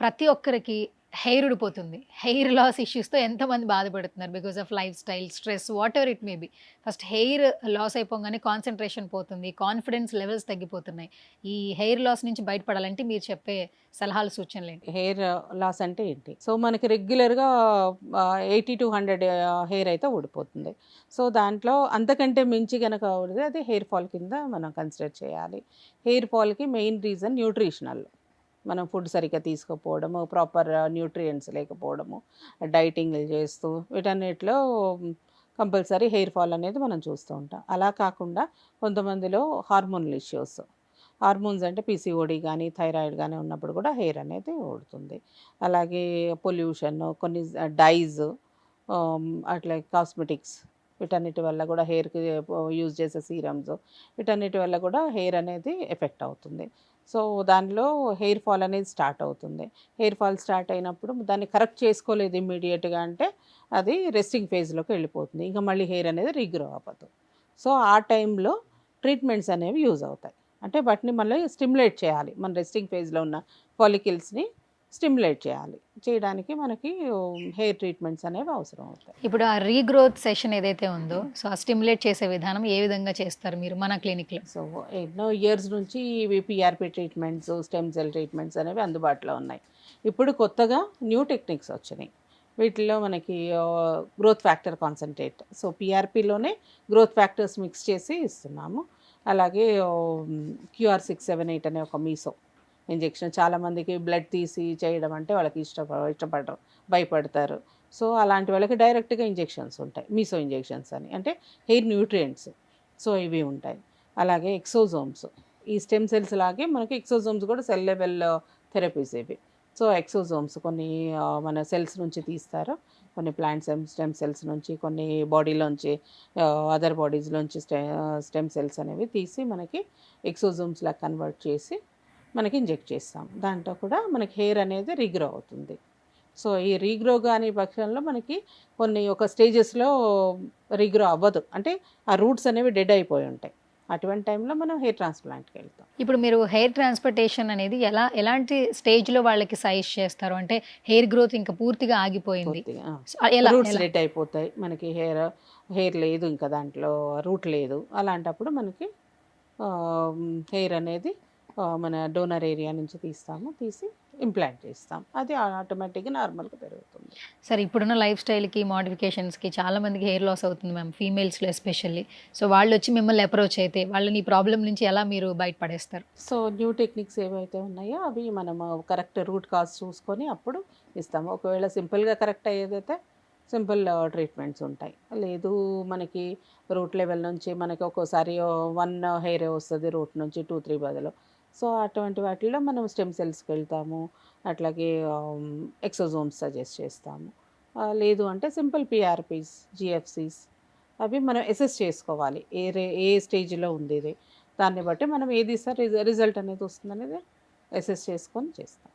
ప్రతి ఒక్కరికి హెయిర్ ఊడిపోతుంది. హెయిర్ లాస్ ఇష్యూస్‌తో ఎంతమంది బాధపడుతున్నారు. Because of life style, stress whatever it may be. First hair loss అయిపోగానే కాన్సంట్రేషన్ పోతుంది. కాన్ఫిడెన్స్ లెవెల్స్ తగ్గిపోతున్నాయి. ఈ హెయిర్ లాస్ నుంచి బయటపడాలంటే మీరు చెప్పే సలహాలు, సూచనలేంటి? హెయిర్ లాస్ అంటే ఏంటి? సో, మనకి రెగ్యులర్‌గా 80-100 హెయిర్ అయితే ఊడిపోతుంది. సో, దాంట్లో అంతకంటే మించి గనక ఊడితే అది హెయిర్ ఫాల్ కింద మనం కన్సిడర్ చేయాలి. హెయిర్ ఫాల్‌కి మెయిన్ రీజన్ న్యూట్రిషనల్. మనం ఫుడ్ సరిగ్గా తీసుకోకపోవడము, ప్రాపర్ న్యూట్రియంట్స్ లేకపోవడము, డైటింగ్‌లు చేస్తూ వీటన్నిటిలో కంపల్సరీ హెయిర్ ఫాల్ అనేది మనం చూస్తూ ఉంటాం. అలా కాకుండా కొంతమందిలో హార్మోనల్ ఇష్యూస్. హార్మోన్స్ అంటే పీసీఓడి గానీ, థైరాయిడ్ గానీ ఉన్నప్పుడు కూడా హెయిర్ అనేది ఊడుతుంది. అలాగే పొల్యూషన్, కొన్ని డైస్, అట్లా కాస్మెటిక్స్ వీటన్నిటి వల్ల కూడా హెయిర్‌కి యూజ్ చేసే సీరమ్స్ వీటన్నిటి వల్ల కూడా హెయిర్ అనేది ఎఫెక్ట్ అవుతుంది. సో, దానిలో హెయిర్ ఫాల్ అనేది స్టార్ట్ అవుతుంది. హెయిర్ ఫాల్ స్టార్ట్ అయినప్పుడు దాన్ని కరెక్ట్ చేసుకోలేదు ఇమ్మీడియేట్‌గా అంటే అది రెస్టింగ్ ఫేజ్‌లోకి వెళ్ళిపోతుంది. ఇంక మళ్ళీ హెయిర్ అనేది రీగ్రో అవ్వదు. సో, ఆ టైంలో ట్రీట్మెంట్స్ అనేవి యూజ్ అవుతాయి. అంటే వాటిని మళ్ళీ స్టిమ్యులేట్ చేయాలి. మన రెస్టింగ్ ఫేజ్‌లో ఉన్న ఫాలికల్స్‌ని స్టిమ్యులేట్ చేయాలి. చేయడానికి మనకి హెయిర్ ట్రీట్మెంట్స్ అనేవి అవసరం అవుతాయి. ఇప్పుడు ఆ రీగ్రోత్ సెషన్ ఏదైతే ఉందో, సో, ఆ స్టిమ్యులేట్ చేసే విధానం ఏ విధంగా చేస్తారు మీరు మన క్లినిక్‌లో? సో, ఎన్నో ఇయర్స్ నుంచి ఇవి PRP treatments, stem cell treatments అనేవి అందుబాటులో ఉన్నాయి. ఇప్పుడు కొత్తగా న్యూ టెక్నిక్స్ వచ్చినాయి. వీటిలో మనకి గ్రోత్ ఫ్యాక్టర్ కాన్సంట్రేట్. సో, పీఆర్‌పీలోనే గ్రోత్ ఫ్యాక్టర్స్ మిక్స్ చేసి ఇస్తున్నాము. అలాగే క్యూఆర్-678 అనే ఒక మీసో ఇంజెక్షన్. చాలామందికి బ్లడ్ తీసి చేయడం అంటే వాళ్ళకి ఇష్టపడరు, భయపడతారు. సో, అలాంటి వాళ్ళకి డైరెక్ట్‌గా ఇంజెక్షన్స్ ఉంటాయి. మీసో ఇంజెక్షన్స్ అని. అంటే హెయిర్ న్యూట్రియంట్స్. సో, ఇవి ఉంటాయి. అలాగే ఎక్సోజోమ్స్. ఈ స్టెమ్ సెల్స్ లాగే మనకి ఎక్సోజోమ్స్ కూడా సెల్ లెవెల్ థెరపీస్ ఇవి. సో, ఎక్సోజోమ్స్ కొన్ని మన సెల్స్ నుంచి తీస్తారు. కొన్ని ప్లాంట్ స్టెమ్ సెల్స్ నుంచి, కొన్ని బాడీలోంచి, అదర్ బాడీస్‌లోంచి స్టెమ్ సెల్స్ అనేవి తీసి మనకి ఎక్సోజోమ్స్‌లా కన్వర్ట్ చేసి మనకి ఇంజెక్ట్ చేస్తాం. దాంట్లో కూడా మనకి హెయిర్ అనేది రీగ్రో అవుతుంది. సో, ఈ రీగ్రో గాని పక్షంలో మనకి కొన్ని ఒక స్టేజెస్‌లో రీగ్రో అవ్వదు. అంటే ఆ రూట్స్ అనేవి డెడ్ అయిపోయి ఉంటాయి. అటువంటి టైంలో మనం హెయిర్ ట్రాన్స్‌ప్లాంట్‌కెళ్తాం. ఇప్పుడు మీరు హెయిర్ ట్రాన్స్‌ప్లాంటేషన్ అనేది ఎలాంటి స్టేజ్‌లో వాళ్ళకి సజెస్ట్ చేస్తారు? అంటే హెయిర్ గ్రోత్ ఇంకా పూర్తిగా ఆగిపోయింది. పూర్తిగా సో, ఎలా? రూట్స్ ఎలా? డెడ్ అయిపోతాయి. మనకి హెయిర్ లేదు ఇంకా దాంట్లో రూట్ లేదు. అలాంటప్పుడు మనకి హెయిర్ అనేది మన డోనర్ ఏరియా నుంచి తీస్తాము. తీసి ఇంప్లాంట్ చేస్తాం. అది ఆటోమేటిక్‌గా నార్మల్‌గా పెరుగుతుంది. సరే, ఇప్పుడున్న లైఫ్ స్టైల్‌కి, మోడిఫికేషన్స్‌కి చాలా మందికి హెయిర్ లాస్ అవుతుంది మ్యామ్. ఫీమేల్స్‌లో ఎస్పెషల్లీ. సో, వాళ్ళొచ్చి మిమ్మల్ని అప్రోచ్ అయితే వాళ్ళని ఈ ప్రాబ్లమ్ నుంచి ఎలా మీరు బయటపడేస్తారు? సో, న్యూ టెక్నిక్స్ ఏవైతే ఉన్నాయో అవి మనము కరెక్ట్ రూట్ కాజ్ చూసుకొని అప్పుడు ఇస్తాము. ఒకవేళ సింపుల్‌గా కరెక్ట్ అయ్యేదైతే సింపుల్ ట్రీట్మెంట్స్ ఉంటాయి. లేదు మనకి రూట్ లెవెల్ నుంచి మనకి ఒక్కోసారి 1 హెయిరే వస్తది రూట్ నుంచి 2, 3 బదులు. సో, అటువంటి వాటిల్లో మనం స్టెమ్ సెల్స్‌కెళ్తాము. అట్లాగే ఎక్సోజోమ్స్ సజెస్ట్ చేస్తాము. లేదు అంటే సింపుల్ పీఆర్‌పీస్, జీఎఫ్‌సీస్ అవి మనం అసెస్ చేసుకోవాలి. ఏ స్టేజ్‌లో ఉంది ఇది. దాన్ని బట్టి మనం ఏది ఇస్తే రిజల్ట్ అనేది వస్తుందనేది అసెస్ చేసుకొని చేస్తాం.